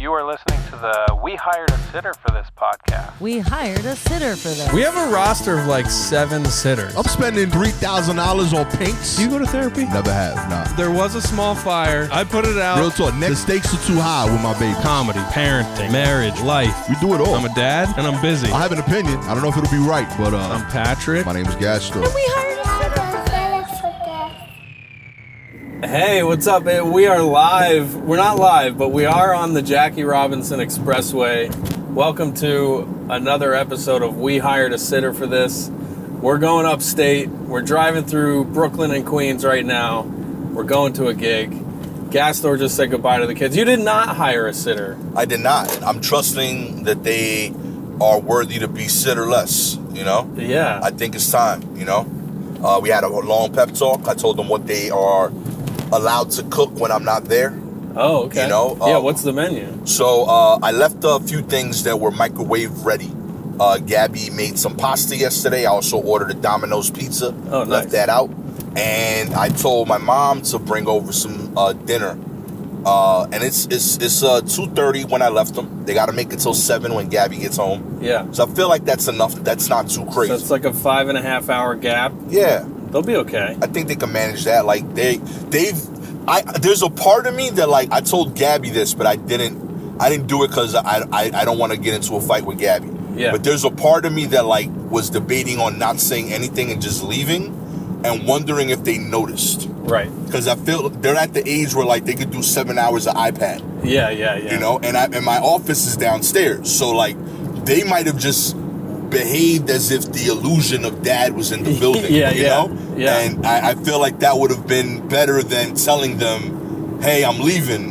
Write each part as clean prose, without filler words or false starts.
You are listening to the We Hired a Sitter for This podcast. We hired a sitter for this. We have a roster of like 7 sitters. I'm spending $3,000 on paints. Do you go to therapy? Never have, nah. There was a small fire. I put it out. Real talk, the stakes are too high with my baby. Comedy, parenting, marriage, life. We do it all. I'm a dad and I'm busy. I have an opinion. I don't know if it'll be right, but I'm Patrick. my name is Gastor. And we hired a sitter. Hey, what's up? We are live. We're not live, but we are on the Jackie Robinson Expressway. Welcome to another episode of We Hired a Sitter for This. We're going upstate. We're driving through Brooklyn and Queens right now. We're going to a gig. Gastor just said goodbye to the kids. You did not hire a sitter. I did not. I'm trusting that they are worthy to be sitterless, you know? Yeah. I think it's time, you know? We had a long pep talk. I told them what they are allowed to cook when I'm not there. Oh, okay. You know? Yeah, what's the menu? So I left a few things that were microwave ready. Gabby made some pasta yesterday. I also ordered a Domino's pizza. Oh, nice. Left that out. And I told my mom to bring over some dinner. And it's 2:30 when I left them. They got to make it till 7 when Gabby gets home. Yeah. So I feel like that's enough. That's not too crazy. So it's like a 5.5 hour gap. Yeah. They'll be okay. I think they can manage that. Like there's a part of me that like I told Gabby this, but I didn't do it because I don't want to get into a fight with Gabby. Yeah. But there's a part of me that like was debating on not saying anything and just leaving, and wondering if they noticed. Right. Because I feel they're at the age where like they could do 7 hours of iPad. Yeah. You know, and my office is downstairs, so like they might have just behaved as if the illusion of dad was in the building. you know? Yeah. And I feel like that would have been better than telling them, hey, I'm leaving,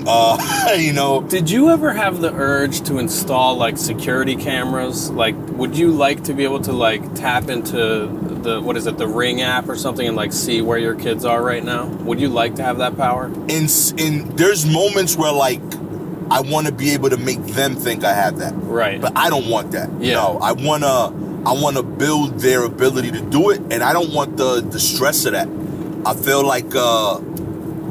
you know. Did you ever have the urge to install like security cameras? Like, would you like to be able to like tap into the Ring app or something and like see where your kids are right now? Would you like to have that power? In there's moments where like I want to be able to make them think I have that. Right. But I don't want that. Yeah. No, I want to build their ability to do it, and I don't want the stress of that. I feel like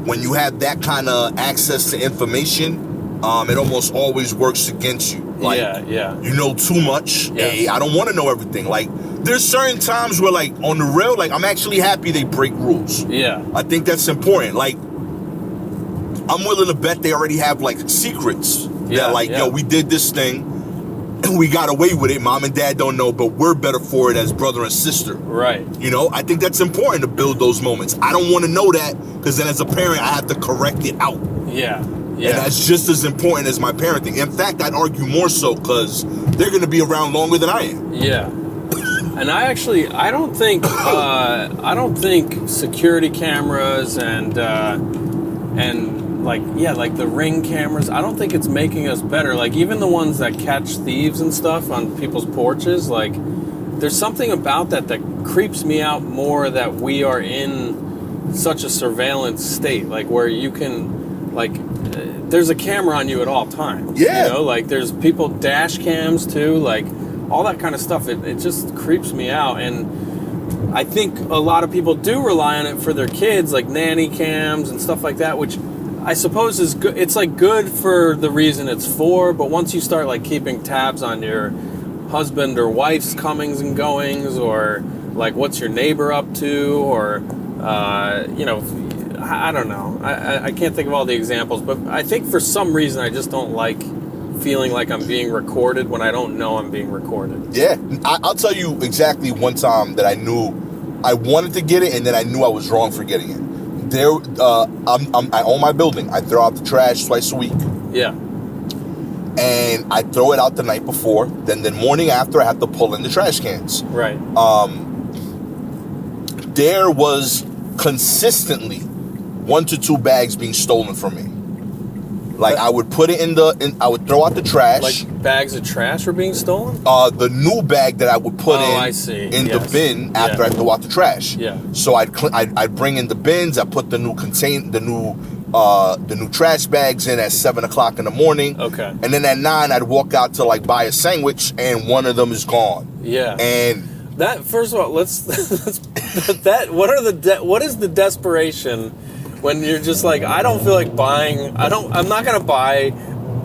when you have that kind of access to information, it almost always works against you. Like, you know too much. Yeah. Hey, I don't want to know everything. Like, there's certain times where, like, on the rail, like, I'm actually happy they break rules. Yeah. I think that's important. Like, I'm willing to bet they already have, like, secrets. Yo, we did this thing, and we got away with it. Mom and dad don't know, but we're better for it as brother and sister. Right. You know, I think that's important to build those moments. I don't want to know that, because then as a parent, I have to correct it out. Yeah. And that's just as important as my parenting. In fact, I'd argue more so, because they're going to be around longer than I am. Yeah. And I don't think security cameras and like the Ring cameras, I don't think it's making us better. Like even the ones that catch thieves and stuff on people's porches, like there's something about that creeps me out more, that we are in such a surveillance state, like where you can, like, there's a camera on you at all times. Yeah. You know, like there's people dash cams too, like all that kind of stuff. It just creeps me out. And I think a lot of people do rely on it for their kids, like nanny cams and stuff like that, which I suppose is good. It's like good for the reason it's for, but once you start like keeping tabs on your husband or wife's comings and goings, or like what's your neighbor up to, or you know, I don't know. I can't think of all the examples, but I think for some reason I just don't like feeling like I'm being recorded when I don't know I'm being recorded. Yeah, I'll tell you exactly one time that I knew I wanted to get it, and then I knew I was wrong for getting it. I own my building. I throw out the trash twice a week. Yeah. And I throw it out the night before. Then the morning after, I have to pull in the trash cans. Right. There was consistently 1 to 2 bags being stolen from me. Like I would put it I would throw out the trash. Like bags of trash were being stolen? The new bag that I would put in yes. the bin after I throw out the trash. Yeah. So I'd bring in the bins. I put the new trash bags in at 7:00 in the morning. Okay. And then at 9 I'd walk out to like buy a sandwich, and one of them is gone. Yeah. And that, first of all, what is the desperation when you're just like, I don't feel like buying, I'm not going to buy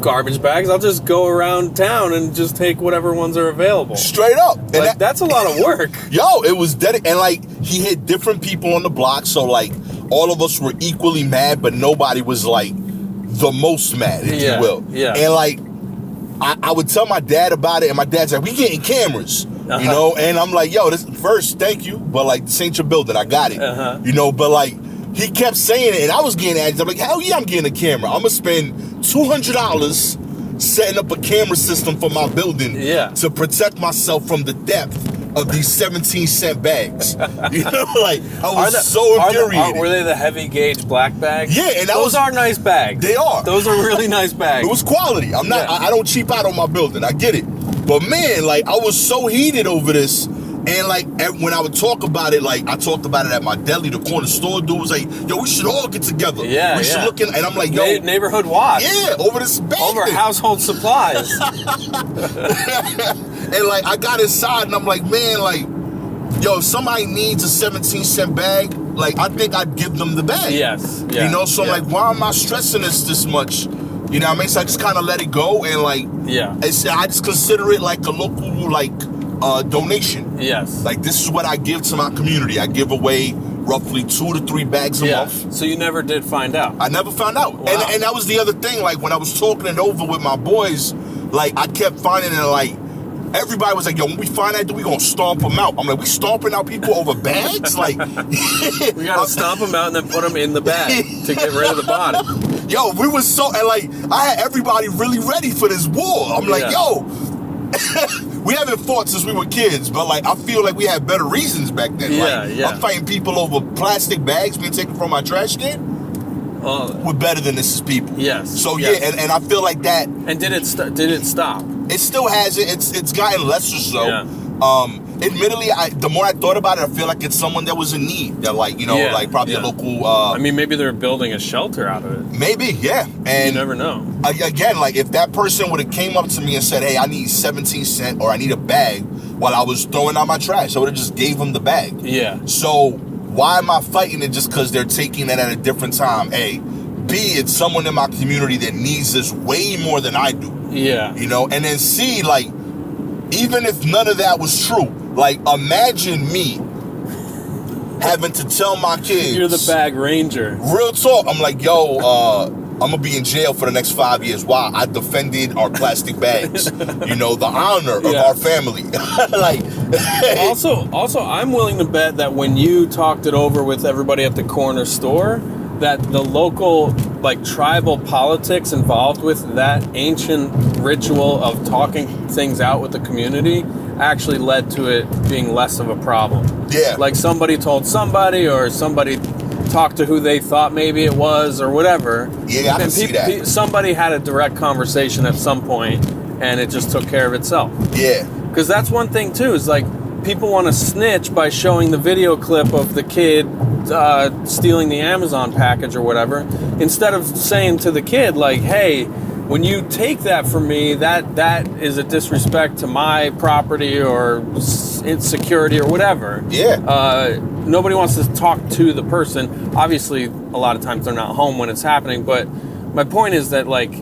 garbage bags. I'll just go around town and just take whatever ones are available. Straight up. And Like, that's a lot of work. Yo, it was dedicated. And, like, he hit different people on the block. So, like, all of us were equally mad, but nobody was, like, the most mad, if you will. Yeah. And, like, I would tell my dad about it, and my dad's like, we getting cameras, Uh-huh. you know? And I'm like, yo, this first, thank you, but, like, this ain't your building. I got it. Uh-huh. You know, but, like, he kept saying it, and I was getting agitated. I'm like, hell yeah, I'm getting a camera. I'm going to spend $200 setting up a camera system for my building to protect myself from the depth of these 17-cent bags. You know, like, I was so infuriated. Were they the heavy gauge black bags? Yeah, and those are nice bags. They are. Those are really nice bags. It was quality. I'm not. I don't cheap out on my building. I get it. But man, like, I was so heated over this. And like, when I would talk about it, like, I talked about it at my deli. The corner store dude was like, yo, we should all get together. Yeah, we should look in. And I'm like, yo, neighborhood watch. Yeah, over this bag. Over household supplies. And like, I got inside and I'm like, man, like, yo, if somebody needs a 17-cent bag, like, I think I'd give them the bag. Yes. Yeah, you know, so like, why am I stressing this much? You know what I mean? So I just kind of let it go, and like, I just consider it like a local, like, donation. Yes. Like, this is what I give to my community. I give away roughly 2 to 3 bags a month. So you never did find out? I never found out. Wow. And that was the other thing. Like, when I was talking it over with my boys, like, I kept finding it, like, everybody was like, yo, when we find that dude, we gonna stomp him out. I'm like, we stomping out people over bags? Like, we gotta stomp them out and then put them in the bag to get rid of the body. Yo, we was so, and like, I had everybody really ready for this war. I'm like, yo, we haven't fought since we were kids, but like, I feel like we had better reasons back then. I'm fighting people over plastic bags being taken from my trash can. We're better than this as people. Yes. So and I feel like that. And did it stop? It still hasn't. It's gotten less or so. Yeah. Admittedly, the more I thought about it, I feel like it's someone that was in need. That, like, you know, like probably a local. I mean, maybe they're building a shelter out of it. Maybe, yeah. And you never know. Again, like, if that person would have came up to me and said, "Hey, I need 17 cents or I need a bag," while I was throwing out my trash, I would have just gave them the bag. Yeah. So why am I fighting it just because they're taking it at a different time? A, B, it's someone in my community that needs this way more than I do. Yeah. You know, and then C, like, even if none of that was true, like, imagine me having to tell my kids. You're the bag ranger. Real talk. I'm like, yo, I'm going to be in jail for the next 5 years. Why? I defended our plastic bags. You know, the honor of our family. Like, also, I'm willing to bet that when you talked it over with everybody at the corner store, that the local, like, tribal politics involved with that ancient ritual of talking things out with the community actually led to it being less of a problem. Yeah. Like, somebody told somebody, or somebody talked to who they thought maybe it was, or whatever. Yeah, I can see that. Somebody had a direct conversation at some point, and it just took care of itself. Yeah. Because that's one thing, too, is like, people want to snitch by showing the video clip of the kid stealing the Amazon package or whatever, instead of saying to the kid, like, hey, when you take that from me, that is a disrespect to my property or insecurity or whatever. Yeah. Nobody wants to talk to the person. Obviously, a lot of times they're not home when it's happening, but my point is that, like,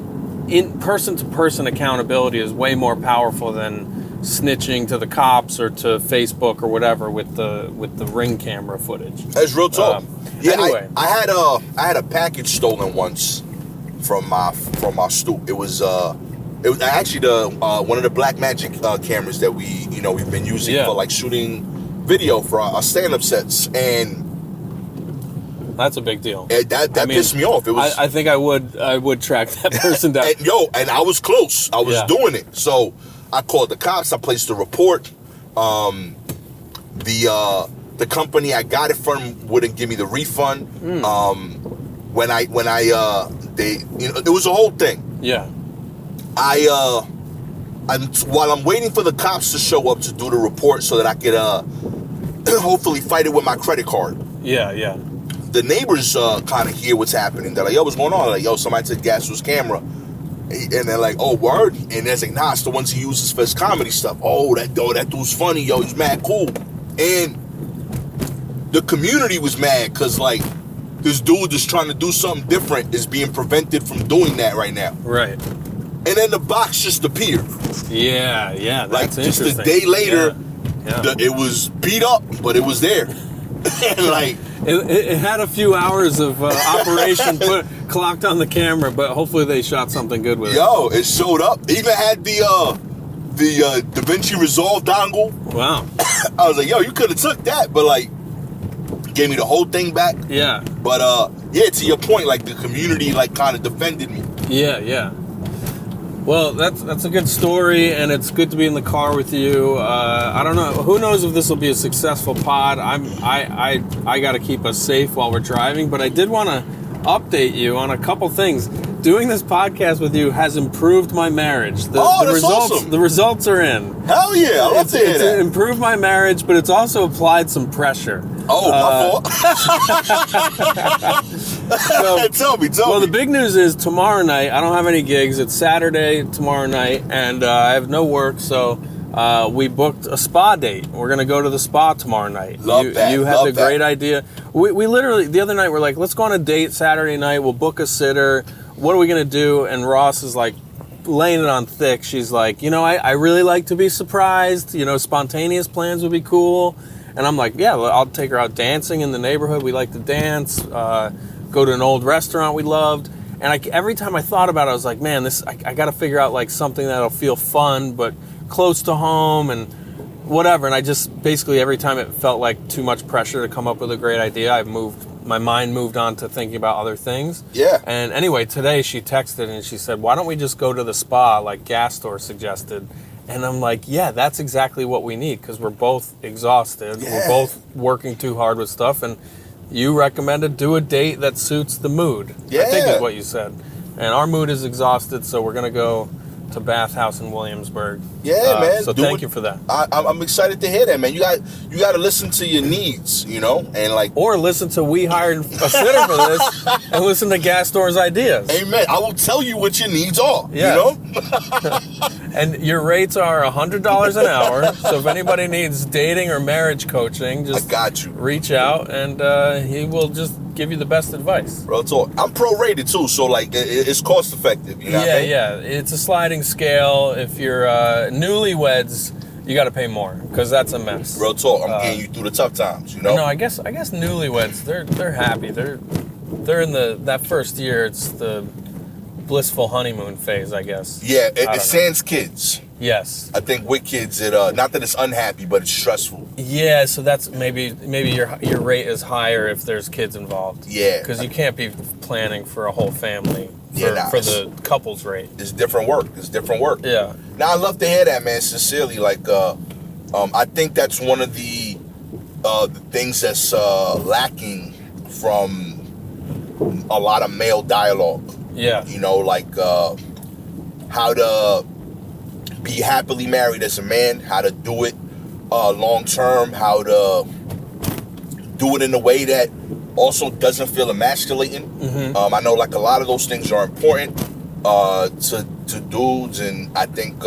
in person-to-person accountability is way more powerful than snitching to the cops or to Facebook or whatever with the Ring camera footage. That's real talk. Anyway, I had a package stolen once from my stoop. It was actually the one of the Black Magic cameras that we've been using for, like, shooting video for our stand-up sets, and that's a big deal. That pissed me off. It was. I think I would track that person down. And I was close. I was doing it. So I called the cops. I placed a report. The company I got it from wouldn't give me the refund. When it was a whole thing. Yeah. While I'm waiting for the cops to show up to do the report so that I could hopefully fight it with my credit card. Yeah. The neighbors kind of hear what's happening. They're like, yo, what's going on? They're like, yo, somebody took Gastor's camera. And they're like, oh, word? And they're like, nah, it's the ones he uses for his comedy stuff. Oh, that dude's funny, yo, he's mad cool. And the community was mad because, like, this dude that's trying to do something different is being prevented from doing that right now. Right. and then the box just appeared. Yeah, Like that's just interesting. a day later, Yeah. it was beat up, but it was there. And like, It had a few hours of operation clocked on the camera, but hopefully they shot something good with it. yo, it showed up. It even had the DaVinci Resolve dongle. Wow. I was like, yo, you could have took that, but like, gave me the whole thing back. Yeah. But yeah, to your point, like the community like kind of defended me. Yeah. Well, that's a good story, and it's good to be in the car with you. I don't know. Who knows if this will be a successful pod? I got to keep us safe while we're driving, but I did want to update you on a couple things. Doing this podcast with you has improved my marriage. The that's results, awesome. The results are in. Hell yeah, I love to hear It's that. improved my marriage, but it's also applied some pressure. Oh, my fault. Tell me. Well, the big news is tomorrow night, I don't have any gigs. It's Saturday tomorrow night, and I have no work, so we booked a spa date. We're going to go to the spa tomorrow night. Love that. You had Love the that. great idea. We literally, the other night, we're like, let's go on a date Saturday night. We'll book a sitter. What are we going to do? And Ross is like, laying it on thick. She's like, I really like to be surprised. Spontaneous plans would be cool. And I'm like, yeah, I'll take her out dancing in the neighborhood. We like to dance. Go to an old restaurant we loved. And every time I thought about it, I was like, man, I got to figure out like something that'll feel fun, but close to home and whatever. And I just basically every time it felt like too much pressure to come up with a great idea, my mind moved on to thinking about other things. Yeah. And anyway, today she texted and she said, why don't we just go to the spa like Gastor suggested? And I'm like, yeah, that's exactly what we need because we're both exhausted. Yeah. We're both working too hard with stuff. And you recommended do a date that suits the mood. I think Yeah. is what you said. And our mood is exhausted, so we're going to go to Bath House in Williamsburg. Yeah, man. So Do thank it. you for that. I'm excited to hear that, man. You got to listen to your needs, and like. Or listen to We Hired a Sitter for This and listen to Gastor's ideas. Amen. I will tell you what your needs are. Yeah. And your rates are $100 an hour. So if anybody needs dating or marriage coaching, I just got you. reach out and he will just give you the best advice. Real talk. I'm prorated too, so like it's cost effective. You know what I mean? Yeah. It's a sliding scale. If you're newlyweds, you got to pay more because that's a mess. Real talk. I'm getting you through the tough times. No, I guess newlyweds they're happy. They're in that first year. It's the blissful honeymoon phase, I guess. Yeah, I don't it sans kids. Yes. I think with kids, it not that it's unhappy, but it's stressful. Yeah, so that's maybe your rate is higher if there's kids involved. Yeah. Because you can't be planning for a whole family for the couple's rate. It's different work. Yeah. Now I love to hear that, man. Sincerely, like I think that's one of the things that's lacking from a lot of male dialogue. Yeah. Like how to be happily married as a man, how to do it long term, how to do it in a way that also doesn't feel emasculating. Mm-hmm. I know like a lot of those things are important to dudes, and I think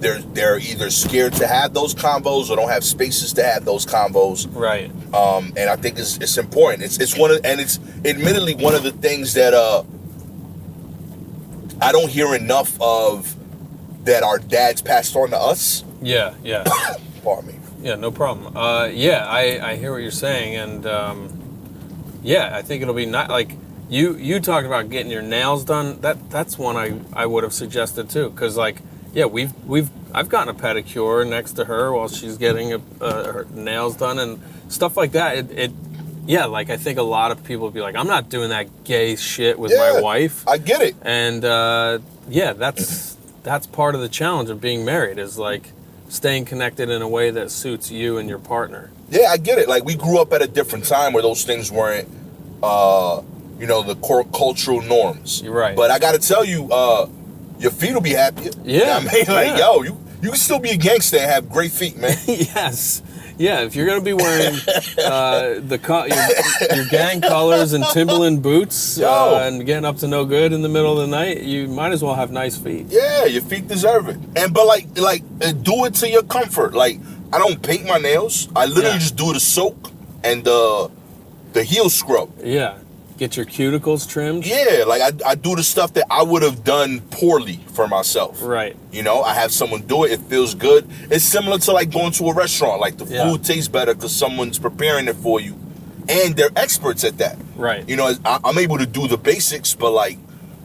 they're either scared to have those convos or don't have spaces to have those convos. Right. And I think it's important. It's one of, and it's admittedly one of the things that I don't hear enough of that our dads passed on to us. Yeah. Pardon me. Yeah, no problem. Yeah, I hear what you're saying, and yeah, I think it'll be not like you talked about getting your nails done. That's one I would have suggested too, because like yeah, I've gotten a pedicure next to her while she's getting her nails done and stuff like that. Yeah, like I think a lot of people would be like, I'm not doing that gay shit with my wife. I get it. And yeah, that's part of the challenge of being married is like staying connected in a way that suits you and your partner. Yeah, I get it. Like we grew up at a different time where those things weren't, the core cultural norms. You're right. But I got to tell you, your feet will be happier. Yeah. You know what I mean? Like, Yeah. yo, you can still be a gangster and have great feet, man. Yes. Yeah, if you're going to be wearing your gang colors and Timberland boots and getting up to no good in the middle of the night, you might as well have nice feet. Yeah, your feet deserve it. But do it to your comfort. Like, I don't paint my nails. I literally just do the soak and the heel scrub. Yeah. Get your cuticles trimmed. Yeah, like I do the stuff that I would have done poorly for myself. Right. You know, I have someone do it. It feels good. It's similar to like going to a restaurant. Like the Yeah. food tastes better because someone's preparing it for you, and they're experts at that. Right. You know, I'm able to do the basics, but like,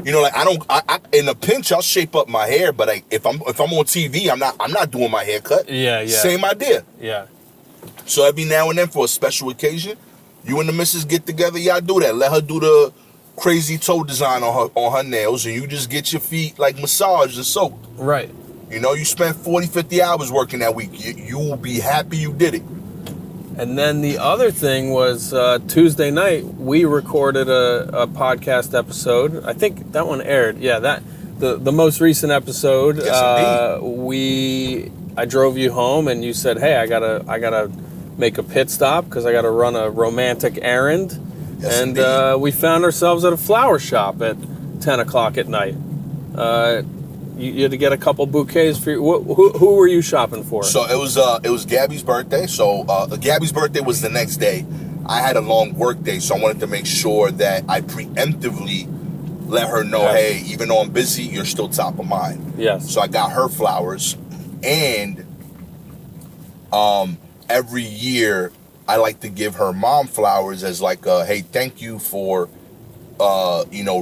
you know, like I in a pinch I'll shape up my hair, but like if I'm on TV, I'm not doing my haircut. Yeah. Same idea. Yeah. So every now and then for a special occasion, you and the missus get together, y'all do that. Let her do the crazy toe design on her nails, and you just get your feet like massaged and soaked. Right. You know, you spent 40, 50 hours working that week. You will be happy you did it. And then the other thing was Tuesday night, we recorded a podcast episode. I think that one aired. Yeah, that the most recent episode. Yes, indeed. I drove you home, and you said, "Hey, I gotta make a pit stop because I gotta run a romantic errand." Yes, And we found ourselves at a flower shop at 10 o'clock at night. You had to get a couple bouquets for you. Who were you shopping for? So it was Gabby's birthday. So Gabby's birthday was the next day. I had a long work day, so I wanted to make sure that I preemptively let her know, hey, even though I'm busy, you're still top of mind. Yes. So I got her flowers, and every year I like to give her mom flowers as like, hey, thank you for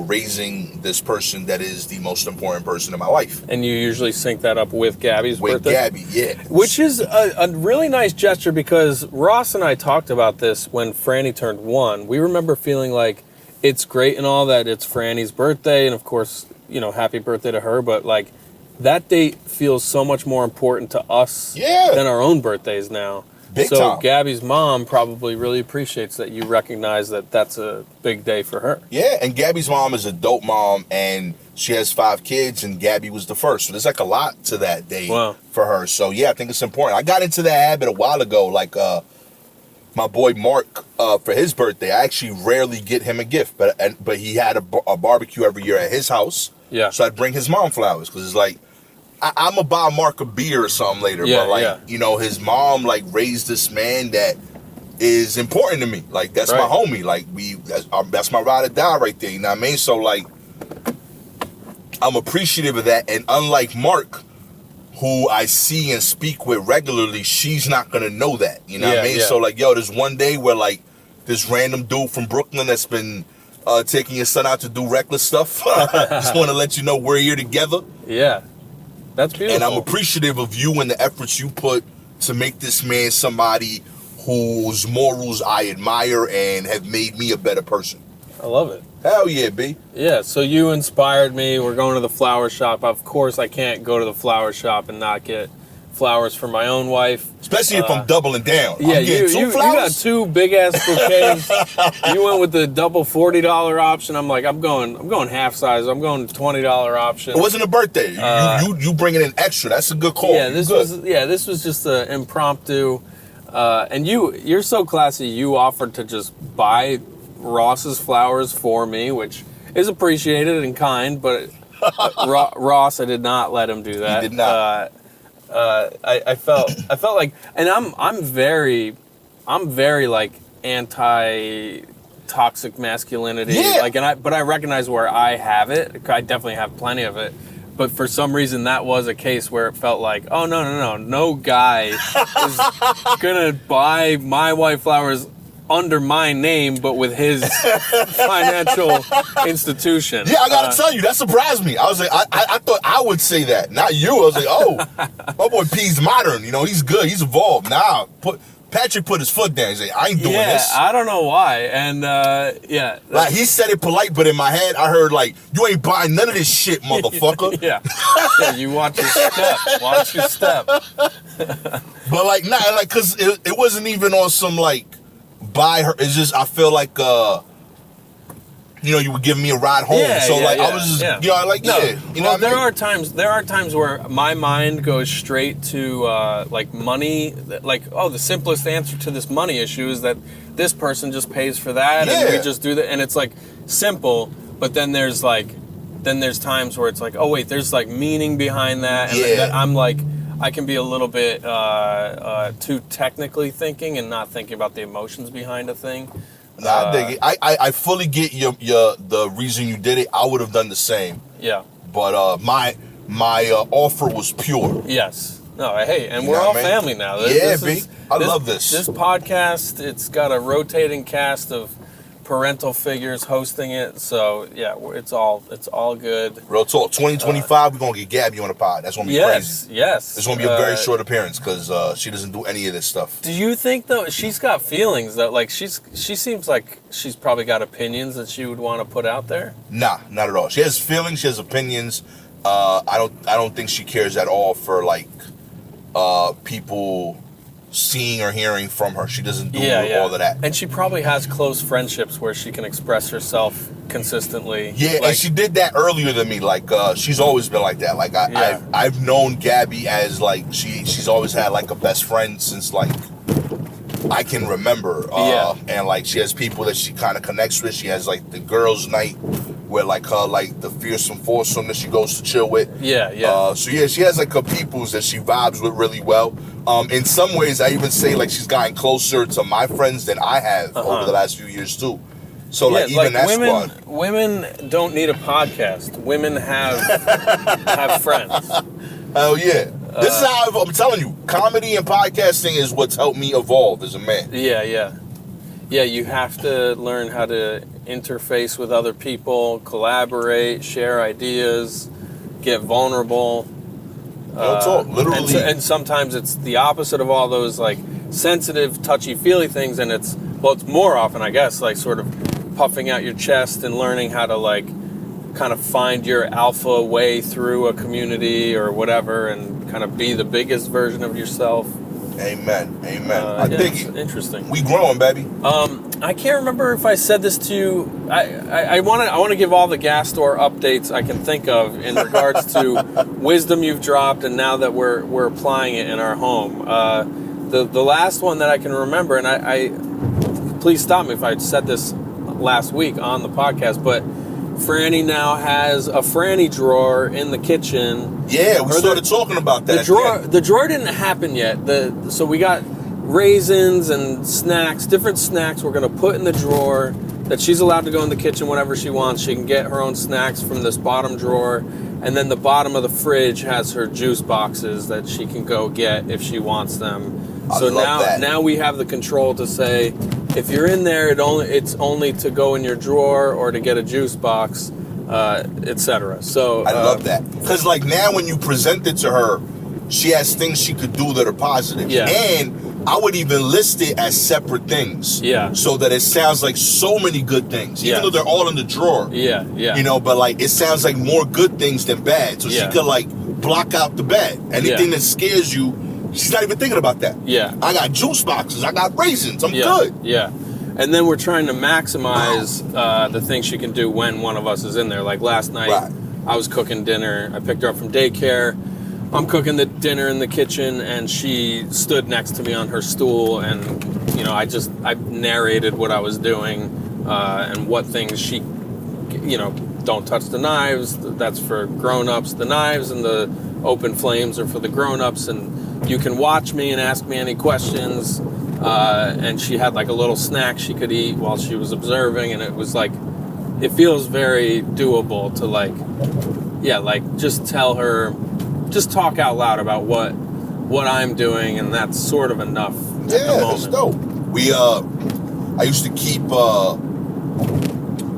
raising this person that is the most important person in my life. And you usually sync that up with Gabby's birthday? With Gabby, yeah. Which is a really nice gesture because Ross and I talked about this when Franny turned 1. We remember feeling like it's great and all that it's Franny's birthday, and of course, happy birthday to her, but like that date feels so much more important to us than our own birthdays now. Big so time. Gabby's mom probably really appreciates that you recognize that that's a big day for her. Yeah, and Gabby's mom is a dope mom, and she has 5 kids, and Gabby was the first. So there's like a lot to that day for her. So yeah, I think it's important. I got into that habit a while ago. Like my boy Mark, for his birthday, I actually rarely get him a gift, but he had a barbecue every year at his house. Yeah. So I'd bring his mom flowers because it's like, I'm going to buy Mark a beer or something later. Yeah, but like, his mom like raised this man that is important to me. Like that's my homie. Like that's my ride or die right there. You know what I mean? So like, I'm appreciative of that. And unlike Mark, who I see and speak with regularly, she's not going to know that. You know what I mean? Yeah. So like, there's one day where like this random dude from Brooklyn that's been taking your son out to do reckless stuff. Just want to let you know we're here together. Yeah. That's beautiful. And I'm appreciative of you and the efforts you put to make this man somebody whose morals I admire and have made me a better person. I love it. Hell yeah, B. Yeah, so you inspired me. We're going to the flower shop. Of course, I can't go to the flower shop and not get flowers for my own wife. Especially if I'm doubling down. Yeah, I'm getting you got 2 big-ass bouquets. You went with the double $40 option. I'm like, I'm going half size. I'm going $20 option. It wasn't a birthday. You bringing in extra. That's a good call. Yeah, this was just an impromptu. And you're so classy. You offered to just buy Ross's flowers for me, which is appreciated and kind. But Ross, I did not let him do that. He did not. I felt like, and I'm very like anti toxic masculinity. Yeah. Like, but I recognize where I have it. I definitely have plenty of it. But for some reason, that was a case where it felt like, oh no guy is gonna buy my wife flowers under my name, but with his financial institution. Yeah, I gotta tell you, that surprised me. I was like, I thought I would say that, not you. I was like, oh, my boy P's modern. He's good. He's evolved. Nah, Patrick put his foot down. He's like, I ain't doing this. I don't know why. And like he said it polite, but in my head, I heard like, you ain't buying none of this shit, motherfucker. yeah, you watch your step. Watch your step. But like, nah, like, cause it wasn't even on some like, buy her. It's just I feel like you were giving me a ride home. I was just like well, there are times where my mind goes straight to like money, like, oh, the simplest answer to this money issue is that this person just pays for that and we just do that, and it's like simple, but then there's times where it's like, oh wait, there's like meaning behind that, and that I'm like, I can be a little bit too technically thinking and not thinking about the emotions behind a thing. Nah, I dig it. I fully get the reason you did it. I would have done the same. Yeah. But my offer was pure. Yes. No, hey, and You we're know all what I mean? family now. Yeah, B. I love this. This podcast, it's got a rotating cast of parental figures hosting it. So, yeah, it's all good. Real talk. 2025, we're going to get Gabby on the pod. That's going to be crazy. Yes. It's going to be a very short appearance because she doesn't do any of this stuff. Do you think, though, she's got feelings that, like, she seems like she's probably got opinions that she would want to put out there? Nah, not at all. She has feelings. She has opinions. I don't think she cares at all for, like, people seeing or hearing from her. She doesn't do all of that. And she probably has close friendships where she can express herself consistently. Yeah, like, and she did that earlier than me. Like, she's always been like that. Like, I've known Gabby as, like, she's always had, like, a best friend since, like, I can remember. And, like, she has people that she kind of connects with. She has, like, the girls' night where, like, her, like, the fearsome foursome that she goes to chill with. So, yeah, she has, like, her peoples that she vibes with really well. In some ways, I even say, like, she's gotten closer to my friends than I have over the last few years, too. So, like, even that squad. Women don't need a podcast. Women have friends. Hell yeah. This is how I'm telling you, comedy and podcasting is what's helped me evolve as a man. Yeah, you have to learn how to interface with other people, collaborate, share ideas, get vulnerable. Real talk, literally. And sometimes it's the opposite of all those, like, sensitive, touchy-feely things, and it's more often, I guess, like, sort of puffing out your chest and learning how to, like, kind of find your alpha way through a community or whatever and kind of be the biggest version of yourself. Amen. I think it's interesting. We growing, baby. I can't remember if I said this to you. I want to give all the Gastor updates I can think of in regards to wisdom you've dropped, and now that we're applying it in our home. The last one that I can remember, and I please stop me if I said this last week on the podcast, but Franny now has a Franny drawer in the kitchen. Yeah, we started talking about that. The drawer didn't happen yet. So we got raisins and snacks, different snacks we're going to put in the drawer that she's allowed to go in the kitchen whenever she wants. She can get her own snacks from this bottom drawer. And then the bottom of the fridge has her juice boxes that she can go get if she wants them. So now we have the control to say, if you're in there, it's only to go in your drawer or to get a juice box, etc. So I love that, because like now when you present it to her, she has things she could do that are positive. Yeah. And I would even list it as separate things. Yeah. So that it sounds like so many good things, even though they're all in the drawer. Yeah. You know, but like it sounds like more good things than bad. So she could like block out the bad. Anything that scares you, she's not even thinking about that. Yeah. I got juice boxes. I got raisins. I'm good. Yeah. And then we're trying to maximize the things she can do when one of us is in there. Like last night, I was cooking dinner. I picked her up from daycare. I'm cooking the dinner in the kitchen, and she stood next to me on her stool, and, you know, I narrated what I was doing and what things she, you know, don't touch the knives. That's for grown-ups. The knives and the open flames are for the grown-ups, and you can watch me and ask me any questions. And she had like a little snack she could eat while she was observing, and it was like, it feels very doable to like just tell her, just talk out loud about what I'm doing, and that's sort of enough at the moment. That's dope. I used to keep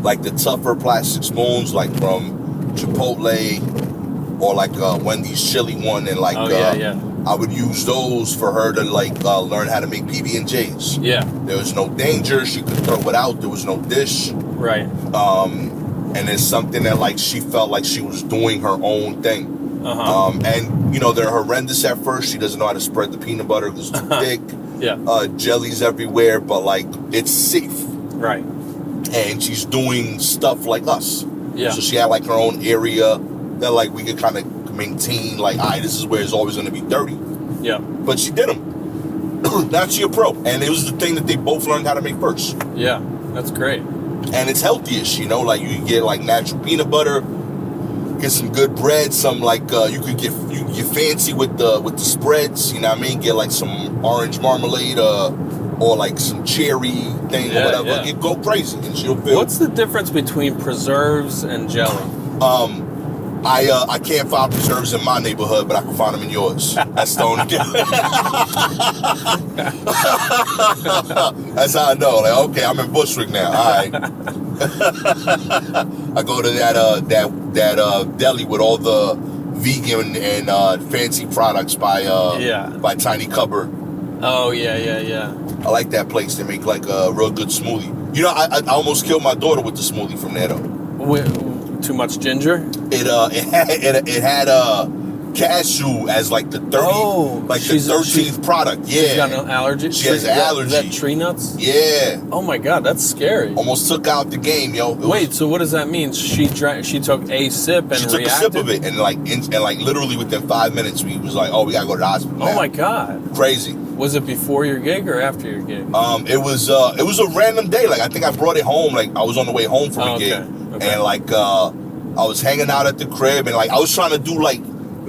like the tougher plastic spoons, like from Chipotle or like Wendy's chili one, and like I would use those for her to like learn how to make PB&Js. Yeah. There was no danger. She could throw it out. There was no dish. Right. And it's something that like she felt like she was doing her own thing. And you know, they're horrendous at first. She doesn't know how to spread the peanut butter because it's too thick. Jellies everywhere, but like it's safe. Right. And she's doing stuff like us. Yeah. So she had like her own area that like we could kind of maintain, like, all right, this is where it's always going to be dirty. Yeah. But she did them. Now she a pro. And it was the thing that they both learned how to make first. Yeah, that's great. And it's healthy-ish, you know, like you can get like natural peanut butter, get some good bread, some like you could get fancy with the spreads, you know what I mean? Get like some orange marmalade, or like some cherry thing or whatever. Yeah. It go crazy, and she'll feel. What's the difference between preserves and jelly? I can't find preserves in my neighborhood, but I can find them in yours. That's the only difference. That's how I know. Like, okay, I'm in Bushwick now. All right. I go to that deli with all the vegan and fancy products by Tiny Cupboard. Oh yeah. I like that place. They make like a real good smoothie. You know, I almost killed my daughter with the smoothie from there though. Too much ginger? It had cashew as like the 13th product. Yeah. She's got an allergy? She has an allergy. Is that tree nuts? Yeah. Oh my God, that's scary. Almost took out the game, yo. Wait, so what does that mean? She took a sip and she took reacted? a sip of it, and like literally within 5 minutes, we was like, oh, we gotta go to the hospital. Oh my God. Crazy. Was it before your gig or after your gig? It was a random day. Like I think I brought it home. Like I was on the way home from a gig, and like I was hanging out at the crib, and like I was trying to do like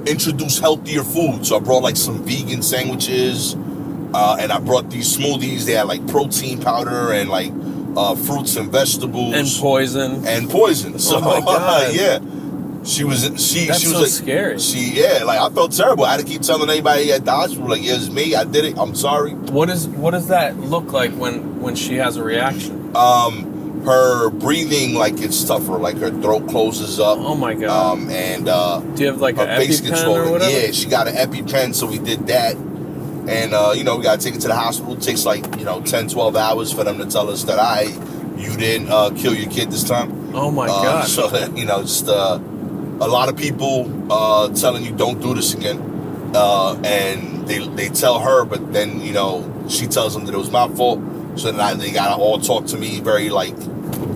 introduce healthier food. So I brought like some vegan sandwiches, and I brought these smoothies. They had like protein powder and like fruits and vegetables and poison. So oh my God. yeah. She was so like scary. Like I felt terrible. I had to keep telling anybody at the hospital, like, yeah, it's me, I did it, I'm sorry. What does that look like when she has a reaction? Her breathing like gets tougher, like her throat closes up. Oh my God. And do you have like her an face EpiPen gets swollen. or whatever? Yeah, she got an EpiPen, so we did that. And we gotta take it to the hospital. It takes like 10-12 hours for them to tell us that you didn't kill your kid this time. Oh my God. So that just a lot of people telling you don't do this again, and they tell her, but then she tells them that it was my fault. So then they gotta all talk to me very like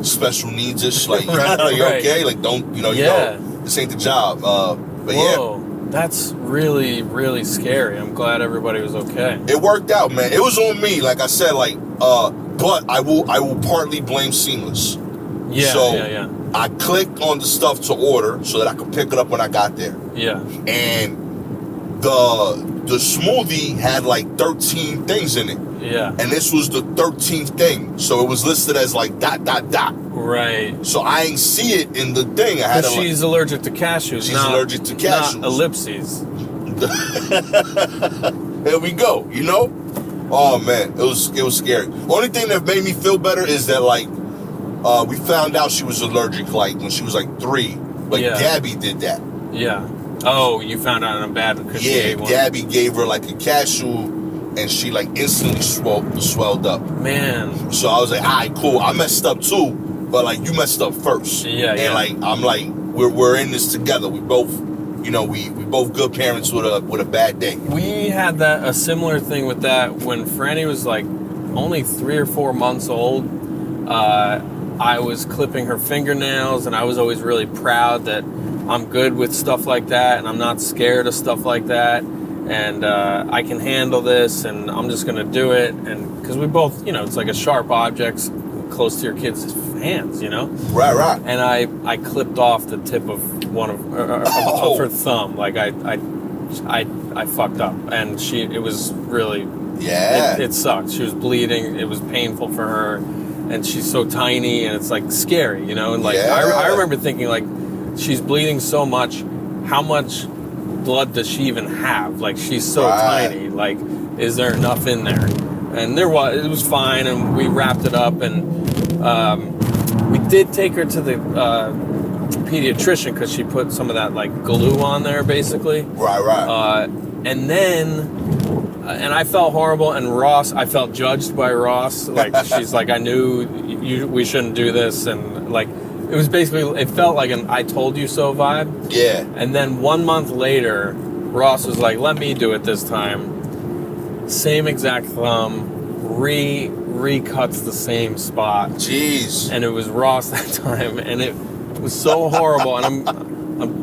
special needs-ish, like right. you okay? Like don't this ain't the job. But Whoa, that's really really scary. I'm glad everybody was okay. It worked out, man. It was on me, like I said, like but I will partly blame Seamless. Yeah. I clicked on the stuff to order so that I could pick it up when I got there. Yeah. And the smoothie had like 13 things in it. Yeah. And this was the 13th thing. So it was listed as like ... Right. So I ain't see it in the thing. I had she's allergic to cashews. She's allergic to cashews. Not ellipses. There we go, Oh man, it was scary. Only thing that made me feel better is that like we found out she was allergic like when she was like 3. Like Gabby did that. Yeah. Oh, you found out in a bad because she ate one. Gabby gave her like a cashew, and she like instantly swelled up. Man. So I was like, all right, cool. I messed up too, but like you messed up first. Yeah. And like I'm like we're in this together. We both, we both good parents with a bad day. We had a similar thing with that when Franny was like only 3 or 4 months old. I was clipping her fingernails, and I was always really proud that I'm good with stuff like that, and I'm not scared of stuff like that, and I can handle this, and I'm just gonna do it, and because we both, it's like a sharp object close to your kid's hands, Right. And I clipped off the tip of one of her thumb, like I fucked up, and it was really it sucked. She was bleeding. It was painful for her. And she's so tiny, and it's like scary, and like I remember thinking like, she's bleeding so much. How much blood does she even have? Like she's so tiny. Like, is there enough in there? And it was fine, and we wrapped it up, and we did take her to the pediatrician because she put some of that like glue on there, basically. Right. And then. And I felt horrible, and I felt judged by Ross. Like, she's like, I knew we shouldn't do this, and like, it was basically, it felt like an I told you so vibe. Yeah. And then 1 month later, Ross was like, let me do it this time. Same exact thumb, recuts the same spot. Jeez. And it was Ross that time, and it was so horrible, and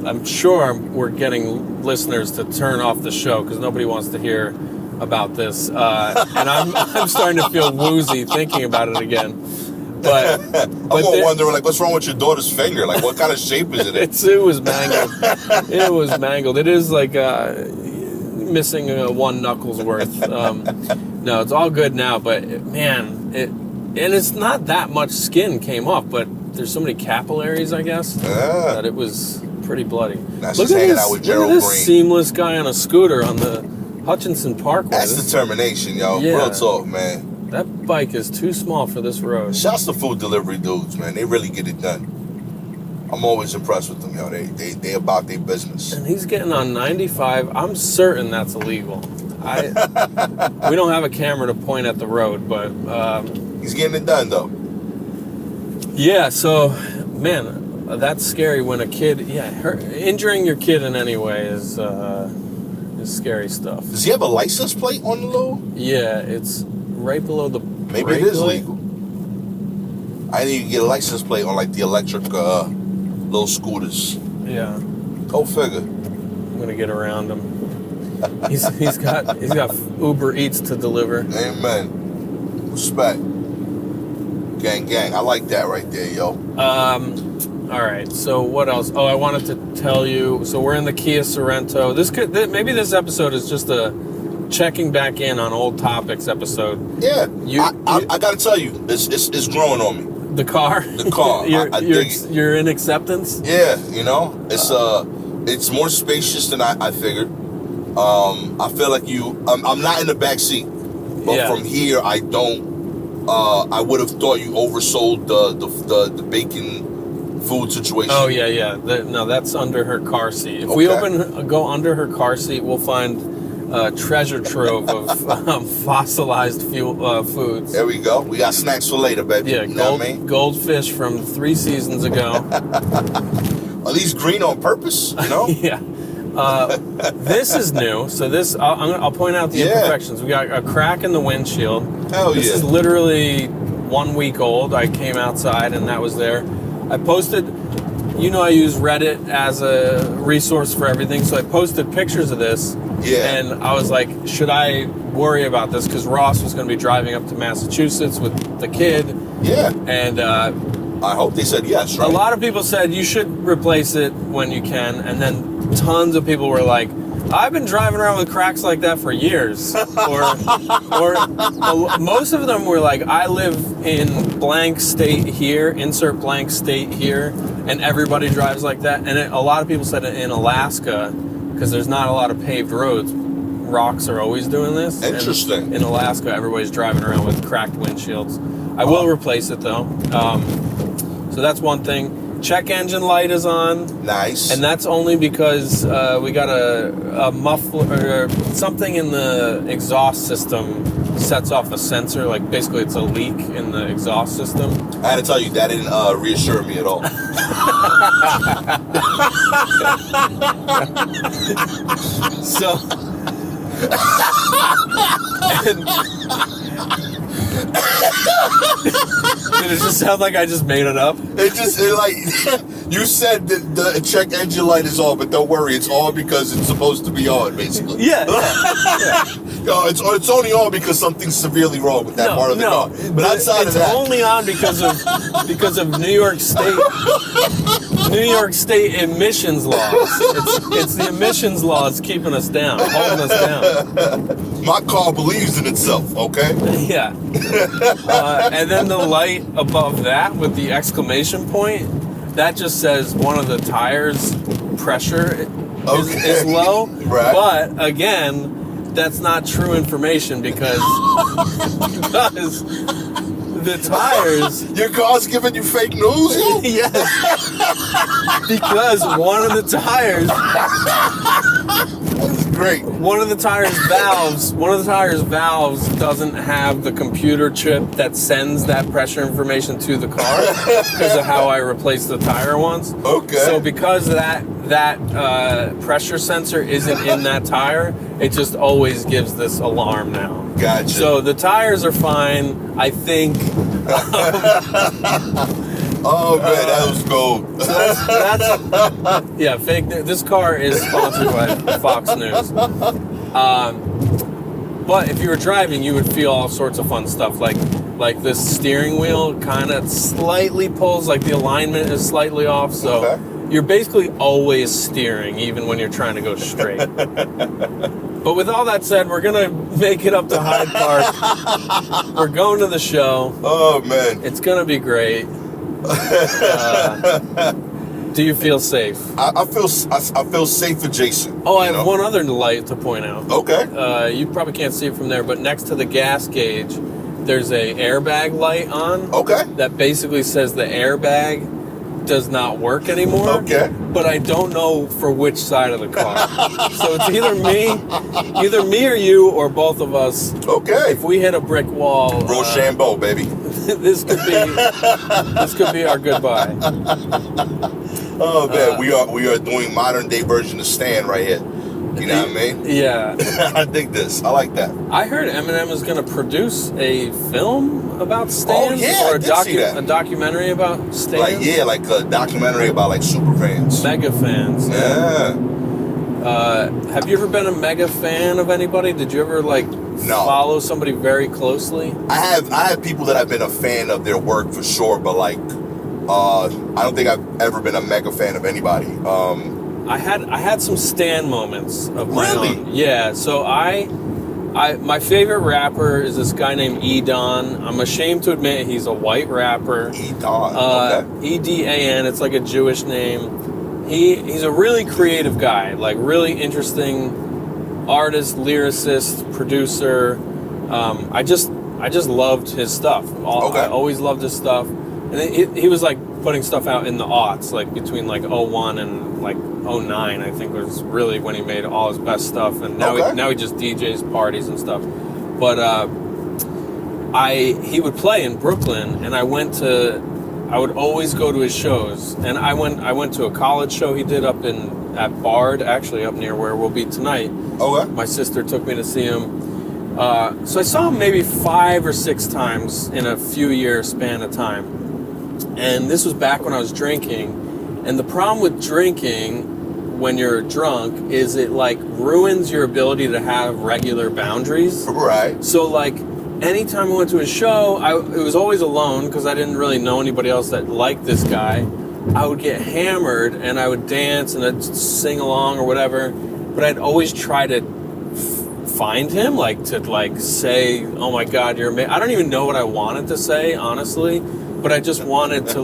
I'm sure we're getting listeners to turn off the show because nobody wants to hear about this, and I'm starting to feel woozy thinking about it again. But I'm wondering, like, what's wrong with your daughter's finger? Like, what kind of shape is it in? It was mangled. It was mangled. It is like missing one knuckles worth. No, it's all good now, but man, and it's not that much skin came off, but there's so many capillaries, I guess, that it was pretty bloody. That's just hanging out with Gerald Look at this Green. seamless guy on a scooter on the Hutchinson Parkway. That's determination, yo. Yeah. Real talk, man. That bike is too small for this road. Shouts to food delivery dudes, man. They really get it done. I'm always impressed with them, yo. They about their business. And he's getting on 95. I'm certain that's illegal. We don't have a camera to point at the road, but He's getting it done, though. yeah. So, man, that's scary when a kid, injuring your kid in any way is scary stuff. Does he have a license plate on the low? Yeah, it's right below the. Maybe it is legal. I need to get a license plate on like the electric little scooters. Yeah, Go figure. I'm gonna get around him. He's got Uber Eats to deliver. Amen. Respect. Gang, gang. I like that right there, yo. All right. So what else? Oh, I wanted to tell you. So we're in the Kia Sorrento. Maybe this episode is just a checking back in on old topics episode. Yeah. I gotta tell you, it's growing on me. The car. The car. I dig it. You're in acceptance. Yeah. You know, it's more spacious than I figured. I feel like I'm not in the back seat, but from here I don't. I would have thought you oversold the bacon food situation. Oh yeah. No, that's under her car seat. If we go under her car seat, we'll find a treasure trove of fossilized foods. There we go. We got snacks for later, baby. Yeah, you know what I mean? Goldfish from 3 seasons ago. Are these green on purpose? You know? Yeah. This is new. So this, I'll point out the imperfections. We got a crack in the windshield. Hell This is literally 1 week old. I came outside and that was there. I posted, I use Reddit as a resource for everything. So I posted pictures of this. Yeah. And I was like, should I worry about this? Because Ross was going to be driving up to Massachusetts with the kid. Yeah. And I hope they said yes, right? a lot of people said you should replace it when you can. And then tons of people were like, I've been driving around with cracks like that for years. or most of them were like, I live in blank state here, insert blank state here, and everybody drives like that. And a lot of people said in Alaska, because there's not a lot of paved roads, rocks are always doing this. Interesting. And in Alaska, everybody's driving around with cracked windshields. I will replace it though. So that's one thing. Check engine light is on. Nice. And that's only because we got a muffler or something in the exhaust system sets off a sensor. Like basically it's a leak in the exhaust system. I had to tell you, that didn't reassure me at all. So did it just sound like I just made it up? You said that the check engine light is on, but don't worry, it's on because it's supposed to be on, basically. Yeah. No, it's only on because something's severely wrong with that part of the car. But outside of that, it's only on because of New York State emissions laws. It's the emissions laws keeping us down, holding us down. my car believes in itself, okay? Yeah. And then the light above that with the exclamation point, that just says one of the tires pressure is low. Right. But again, that's not true information because the tires. Your car's giving you fake news? Yes. Because one of the tires. That's great. One of the tires valves doesn't have the computer chip that sends that pressure information to the car because of how I replaced the tire once. Okay. So because that pressure sensor isn't in that tire, it just always gives this alarm now. Gotcha. So the tires are fine, I think. Oh man, that was gold. So that's yeah, fake news. This car is sponsored by Fox News. But if you were driving, you would feel all sorts of fun stuff, like this steering wheel kind of slightly pulls, like the alignment is slightly off. So you're basically always steering, even when you're trying to go straight. But with all that said, we're gonna make it up to Hyde Park. We're going to the show. Oh man, it's gonna be great. Do you feel safe? I feel safe adjacent. Oh, I have one other light to point out. Okay. You probably can't see it from there, but next to the gas gauge, there's a airbag light on. Okay. That basically says the airbag does not work anymore. Okay. But I don't know for which side of the car. So it's either me or you or both of us. Okay. If we hit a brick wall, Rochambeau, baby. this could be our goodbye. Oh man, we are doing modern day version of Stan right here. You know what I mean? Yeah. I dig this. I like that. I heard Eminem is going to produce a film about Stan. Oh, yeah, or I did see that. a documentary about Stan. Like a documentary about like super fans. Mega fans. Yeah. Have you ever been a mega fan of anybody? Did you ever follow somebody very closely? I have people that I've been a fan of their work for sure, but I don't think I've ever been a mega fan of anybody. I had some Stan moments of my Really? own. Yeah. So my favorite rapper is this guy named E-Don. I'm ashamed to admit he's a white rapper. E-Don. Okay. E-D-A-N. It's like a Jewish name. He's a really creative guy, like really interesting artist, lyricist, producer. I just loved his stuff. I always loved his stuff. And he was like putting stuff out in the aughts, like between like 01 and like 09, I think was really when he made all his best stuff. And now he just DJs parties and stuff. But he would play in Brooklyn, and I would always go to his shows. And I went to a college show he did at Bard, actually up near where we'll be tonight. Okay. My sister took me to see him. So I saw him maybe 5 or 6 times in a few year span of time. And this was back when I was drinking. And the problem with drinking when you're drunk is it like ruins your ability to have regular boundaries. Right. So like anytime I went to a show, it was always alone because I didn't really know anybody else that liked this guy. I would get hammered and I would dance and I'd sing along or whatever. But I'd always try to find him, to say, "Oh my God, you're amazing." I don't even know what I wanted to say, honestly, but I just wanted to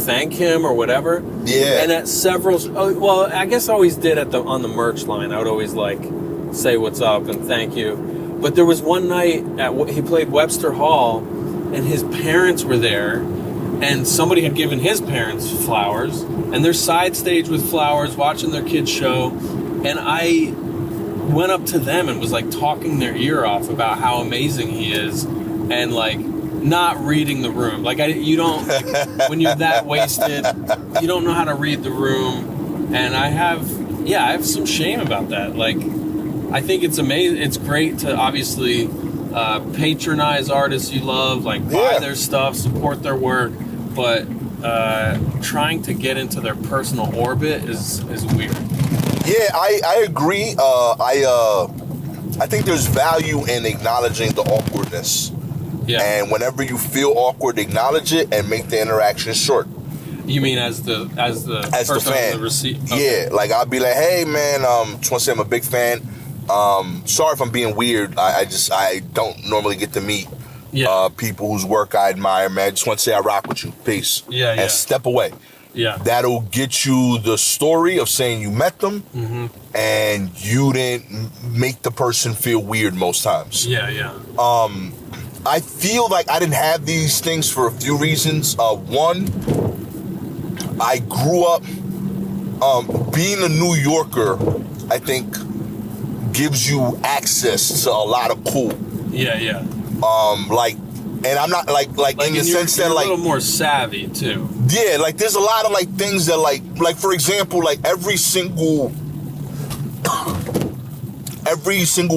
thank him or whatever. Yeah. And at several, I guess I always did on the merch line. I would always say what's up and thank you. But there was one night he played Webster Hall, and his parents were there, and somebody had given his parents flowers, and they're side stage with flowers, watching their kid's show, and I went up to them and was talking their ear off about how amazing he is, and not reading the room. You don't, when you're that wasted, you don't know how to read the room, and I have some shame about that. I think it's amazing. It's great to obviously patronize artists you love, buy their stuff, support their work, but trying to get into their personal orbit is weird. Yeah, I agree. I think there's value in acknowledging the awkwardness. Yeah. And whenever you feel awkward, acknowledge it and make the interaction short. You mean as the person fan? On the receipt? Okay. Yeah, I'll be like, "Hey man, just want to say I'm a big fan. Sorry if I'm being weird. I don't normally get to meet people whose work I admire, man. I just want to say I rock with you. Peace." Yeah. And step away. Yeah. That'll get you the story of saying you met them, and you didn't make the person feel weird most times. Yeah. I feel like I didn't have these things for a few reasons. One, I grew up being a New Yorker. I think gives you access to a lot of cool. Yeah. And I'm not in the sense that you're a little more savvy too. Yeah, there's a lot of things that for example, every single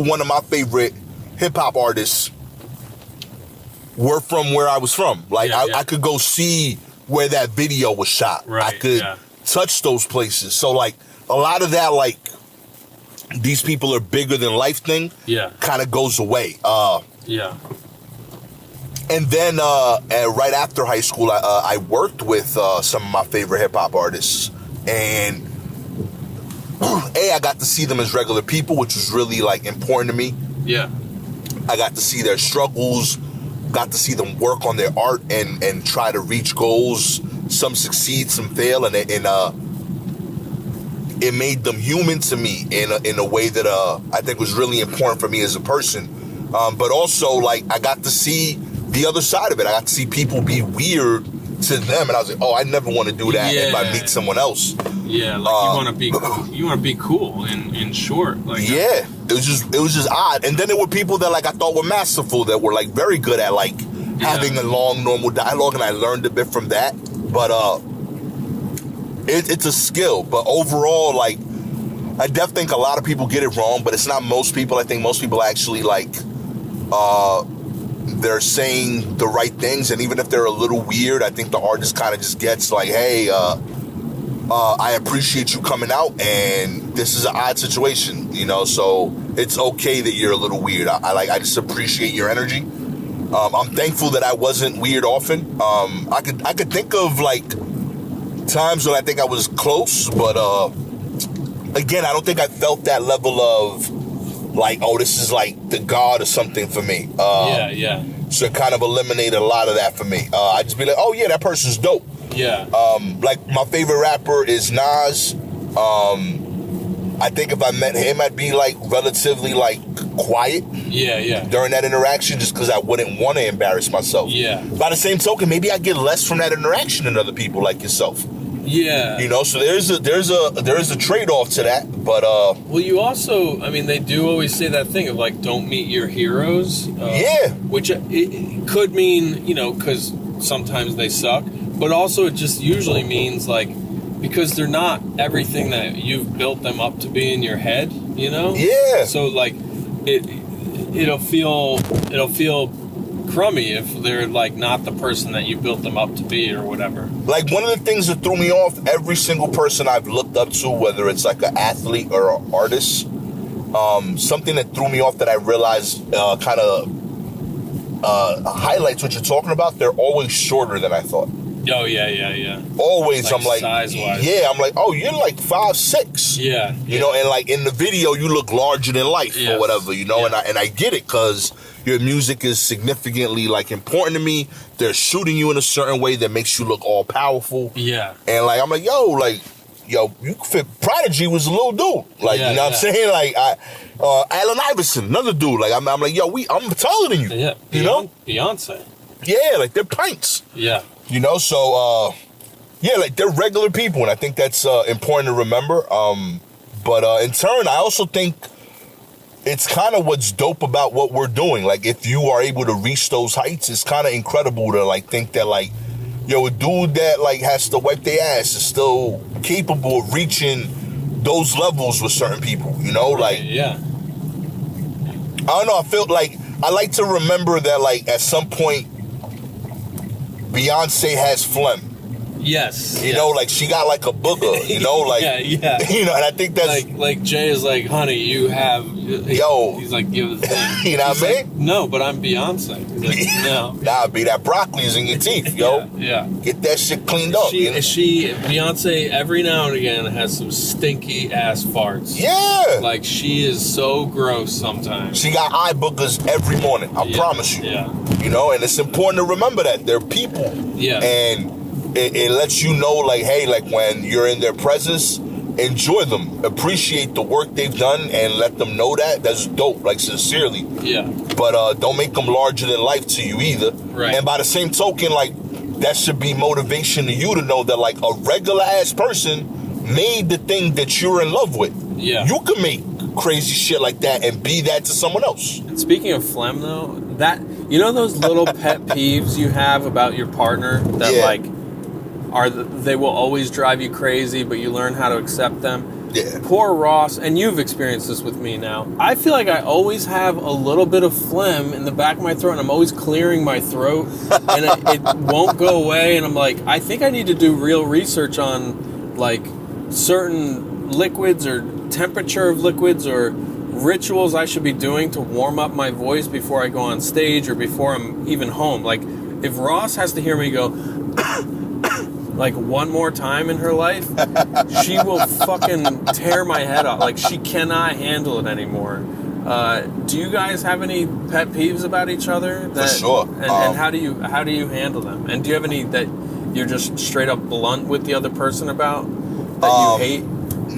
one of my favorite hip hop artists were from where I was from. I could go see where that video was shot. Right, I could touch those places. So a lot of that these people are bigger than life thing kind of goes away. And then right after high school, I worked with some of my favorite hip hop artists, And I got to see them as regular people, which was really like important to me. Yeah. I got to see their struggles, got to see them work on their art and try to reach goals. Some succeed, some fail, and it made them human to me in a way that I think was really important for me as a person. But also, like, I got to see the other side of it. I got to see people be weird to them, and I was like, oh, I never want to do that if I meet someone else. Yeah, like you want to be cool. In short, like yeah, it was just odd. And then there were people that like I thought were masterful, that were like very good at like having a long normal dialogue, and I learned a bit from that. But it's a skill. But overall, like, I definitely think a lot of people get it wrong, but it's not most people. I think most people actually like they're saying the right things, and even if they're a little weird, I think the artist kind of just gets like, hey, I appreciate you coming out, and this is an odd situation, you know, so it's okay that you're a little weird. I just appreciate your energy. I'm thankful that I wasn't weird often. I could think of like times when I think I was close, but again, I don't think I felt that level of like, oh, this is like the God or something for me. Yeah. So it kind of eliminated a lot of that for me. I just be like, oh yeah, that person's dope. Yeah. Like my favorite rapper is Nas. I think if I met him, I'd be like relatively like quiet. Yeah. During that interaction, just because I wouldn't want to embarrass myself. Yeah. By the same token, maybe I get less from that interaction than other people like yourself. Yeah. You know, so there's a trade-off to that, but well, you also, I mean, they do always say that thing of like, don't meet your heroes. Yeah. Which it could mean, you know, because sometimes they suck, but also it just usually means like, because they're not everything that you've built them up to be in your head, you know? Yeah. So like, it'll feel crummy if they're like not the person that you built them up to be or whatever. Like one of the things that threw me off, every single person I've looked up to, whether it's like an athlete or an artist, something that threw me off that I realized kind of highlights what you're talking about, they're always shorter than I thought. Oh, yeah. Always, like I'm like, size-wise. yeah, I'm like, oh, you're like 5'6". Yeah. You know, and like in the video, you look larger than life or whatever, you know, and I get it because your music is significantly like important to me. They're shooting you in a certain way that makes you look all powerful. Yeah. And like, I'm like, yo, you fit. Prodigy was a little dude. Like, you know what I'm saying? Like, Allen Iverson, another dude. Like, I'm like, yo, I'm taller than you. Yeah. You know? Beyonce. Yeah, like they're pints. Yeah. You know, so yeah, like they're regular people, and I think that's important to remember. But in turn, I also think it's kind of what's dope about what we're doing. Like, if you are able to reach those heights, it's kind of incredible to like think that like, yo, a dude that like has to wipe their ass is still capable of reaching those levels with certain people. You know, like, yeah. I don't know. I feel like I like to remember that like at some point, Beyonce has phlegm. Yes. You know, like she got like a booger, you know, like, yeah. You know, and I think that's like Jay is like, honey, you have, he's like, give the thing. You know what I mean? Like, no, but I'm Beyonce. He's like, no. Nah, be that broccoli's in your teeth, yo. Yeah. Get that shit cleaned up. Beyonce every now and again has some stinky ass farts. Yeah. Like she is so gross sometimes. She got eye boogers every morning, I promise you. Yeah. You know, and it's important to remember that. They're people. Yeah. And it lets you know, like, hey, like when you're in their presence, enjoy them, appreciate the work they've done, and let them know that. That's dope, like sincerely. Yeah. But don't make them larger than life to you either. Right. And by the same token, like that should be motivation to you to know that like a regular ass person made the thing that you're in love with. Yeah. You can make crazy shit like that and be that to someone else. And speaking of phlegm, though, that you know those little pet peeves you have about your partner that like they will always drive you crazy, but you learn how to accept them. Yeah. Poor Ross, and you've experienced this with me now. I feel like I always have a little bit of phlegm in the back of my throat, and I'm always clearing my throat, and it won't go away. And I'm like, I think I need to do real research on like certain liquids or temperature of liquids or rituals I should be doing to warm up my voice before I go on stage or before I'm even home. Like, if Ross has to hear me go like one more time in her life, she will fucking tear my head off. Like she cannot handle it anymore. Do you guys have any pet peeves about each other? For sure. And how do you handle them? And do you have any that you're just straight up blunt with the other person about that you hate?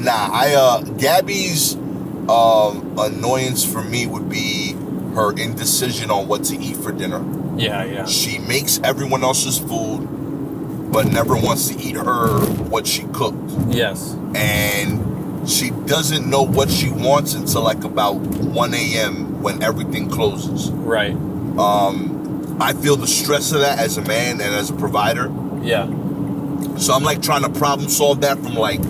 Nah, Gabby's annoyance for me would be her indecision on what to eat for dinner. Yeah. She makes everyone else's food, but never wants to eat what she cooked. Yes. And she doesn't know what she wants until like about 1 a.m. when everything closes. Right. I feel the stress of that as a man and as a provider. Yeah. So I'm like trying to problem solve that from like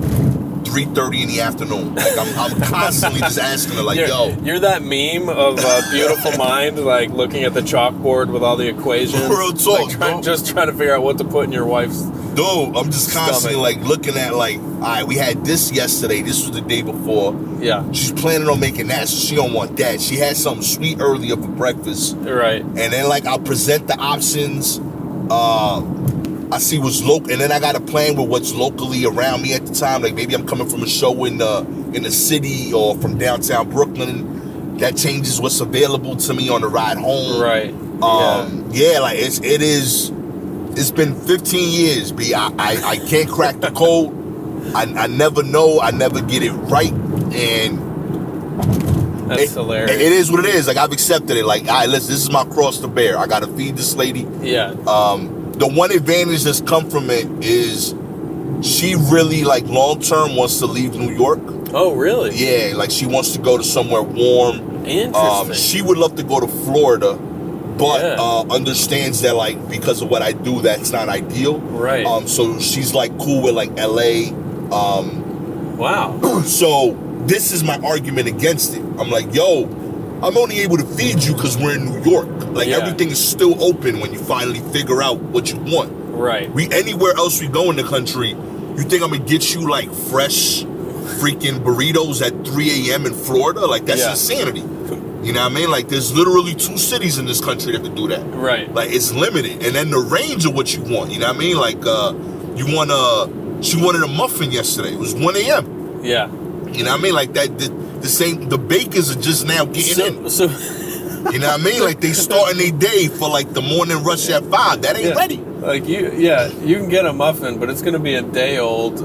3:30 in the afternoon. Like I'm constantly just asking her, like, you're that meme of Beautiful Mind, like looking at the chalkboard with all the equations. Real talk, like, just trying to figure out what to put in your wife's. Dude, I'm just constantly like looking at like, all right, we had this yesterday. This was the day before. Yeah. She's planning on making that, so she don't want that. She had something sweet earlier for breakfast. Right. And then like I'll present the options. I see what's local, and then I got a plan with what's locally around me at the time. Like maybe I'm coming from a show in the city or from downtown Brooklyn. That changes what's available to me on the ride home. Right. Yeah, like it's been 15 years, B. I can't crack the code. I never know. I never get it right, and that's hilarious. It is what it is. Like I've accepted it. Like, all right, listen, this is my cross to bear. I gotta feed this lady. Yeah. The one advantage that's come from it is she really, like, long-term wants to leave New York. Oh, really? Yeah, like, she wants to go to somewhere warm. Interesting. She would love to go to Florida, but understands that, like, because of what I do, that's not ideal. Right. So she's, like, cool with, like, L.A. Wow. So this is my argument against it. I'm like, yo, I'm only able to feed you because we're in New York. Like, everything is still open when you finally figure out what you want. Right. Anywhere else we go in the country, you think I'm going to get you, like, fresh freaking burritos at 3 a.m. in Florida? Like, that's insanity. You know what I mean? Like, there's literally 2 cities in this country that can do that. Right. Like, it's limited. And then the range of what you want. You know what I mean? Like, she wanted a muffin yesterday. It was 1 a.m. Yeah. You know what I mean? Like, the bakers are just now getting in. So you know what I mean? Like, they starting their day for, like, the morning rush at 5. That ain't ready. Like, you can get a muffin, but it's going to be a day old.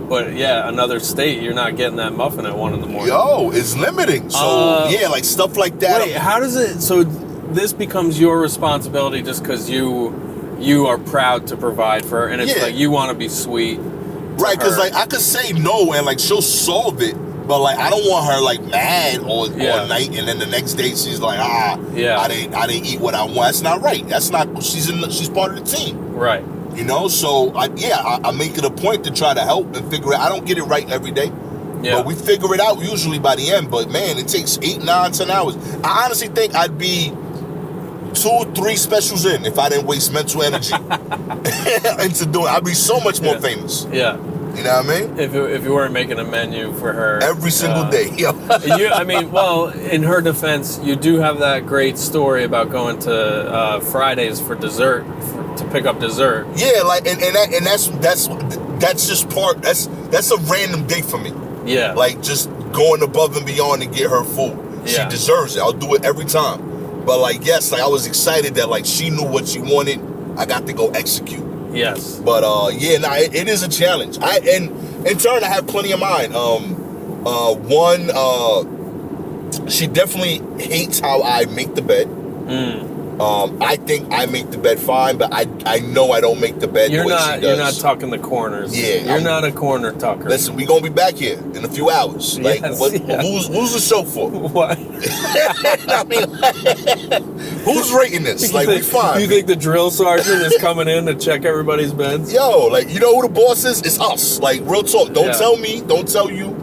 But, another state, you're not getting that muffin at 1 in the morning. Yo, it's limiting. So, like, stuff like that. Wait, how does it... So, this becomes your responsibility just because you are proud to provide for her, and it's like, you want to be sweet. Right, because, like, I could say no, and, like, she'll solve it. But, like, I don't want her, like, mad all night, and then the next day she's like, I didn't eat what I want. That's not right. That's not. She's part of the team. Right. You know. So I make it a point to try to help and figure it. I don't get it right every day. Yeah. But we figure it out usually by the end. But man, it takes 8, 9, 10 hours. I honestly think I'd be 2, 3 specials in if I didn't waste mental energy into doing. I'd be so much more famous. Yeah. You know what I mean? If you weren't making a menu for her every single day. Well, in her defense, you do have that great story about going to Fridays for dessert to pick up dessert. Yeah, like and that's just part. That's a random day for me. Yeah, like just going above and beyond to get her food. She deserves it. I'll do it every time. But like, yes, like I was excited that like she knew what she wanted. I got to go execute. Yes. But it is a challenge. And in turn I have plenty of mine. She definitely hates how I make the bed. I think I make the bed fine, but I know I don't make the bed the way she does. You're not tucking the corners. Yeah. You're not a corner tucker. Listen, we're going to be back here in a few hours. Like, who's the show for? What? I mean, who's rating this? Like, we fine. You think the drill sergeant is coming in to check everybody's beds? Yo, like, you know who the boss is? It's us. Like, real talk. Don't tell me. Don't tell you